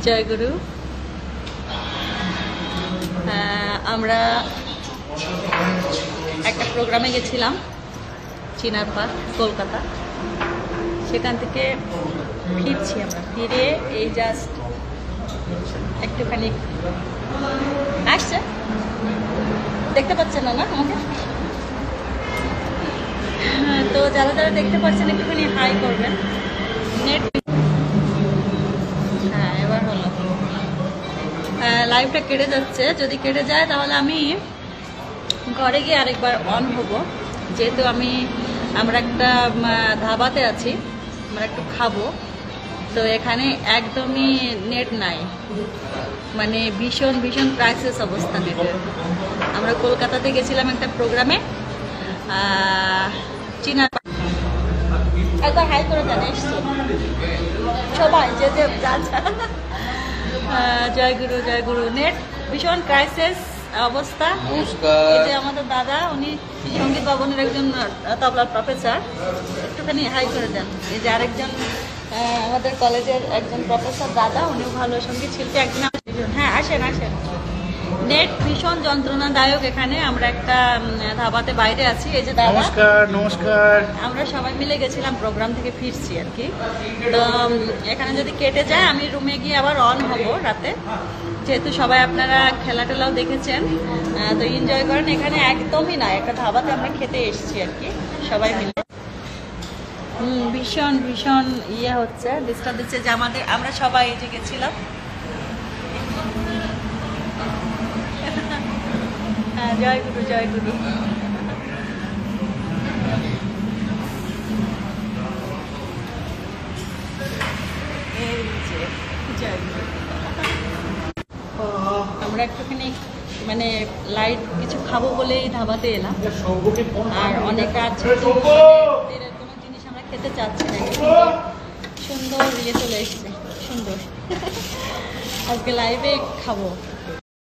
জয় গুরু। আমরা একটা প্রোগ্রামে গেছিলাম চিনার পার্ক, কলকাতা। সেখান থেকে ফিরছি আমরা, ফিরে এই জাস্ট একটুখানি আসছে, দেখতে পাচ্ছেন না আমাকে? তো যারা যারা দেখতে পাচ্ছেন একটুখানি হাই করবেন। নেট এবার হলো, লাইভটা কেটে যাচ্ছে। যদি কেটে যায় তাহলে আমি ঘরে গিয়ে আরেকবার অন হব, যেহেতু আমরা একটা ধাবাতে আছি, আমরা একটু খাবো। তো এখানে একদমই নেট নাই, মানে ভীষণ ভীষণ ক্রাইসিস অবস্থা নেটের। আমরা কলকাতাতে গেছিলাম একটা প্রোগ্রামে, চিনার একবার হাই করে জানে এসছি সবাই যে যাচ্ছে। জয় গুরু, জয় গুরু। নেট ভীষণ ক্রাইসিস অবস্থা। এই যে আমাদের দাদা, উনি সঙ্গীত ভবনের একজন তবলার প্রফেসর, একটুখানি হাই করে দেন। এই যে আরেকজন আমাদের কলেজের একজন প্রফেসর দাদা, উনিও ভালো সঙ্গীত শিল্পী একজন। হ্যাঁ, আসেন আসেন। নেট ভীষণ যন্ত্রণাদায়ক এখানে। আমরা একটা ধাবাতে বাইরে আছি। এই যে দাদা, নমস্কার। নমস্কার। আমরা সবাই মিলে গেছিলাম, প্রোগ্রাম থেকে ফিরছি আর কি। তো এখানে যদি কেটে যায় আমি রুমে গিয়ে আবার অন হব রাতে, যেহেতু সবাই আপনারা খেলা টেলাও দেখেছেন, তো এনজয় করেন। এখানে একদমই না, একটা ধাবাতে আমরা খেতে এসেছি আর কি সবাই মিলে। ভীষণ ভীষণ ইয়ে হচ্ছে, ডিস্টার্ব দিচ্ছে যে আমরা সবাই এই যে গেছিলাম। হ্যাঁ, জয় গুরু, জয় গুরু। এই যে জয় গুরু। আমরা একটুখানি মানে লাইট কিছু খাবো বলেই ধাবাতে এলাম। আর অনেক আছে কোনো জিনিস আমরা খেতে চাচ্ছি না, সুন্দর ইয়ে চলে এসছে, সুন্দর। আজকে লাইভে খাবো।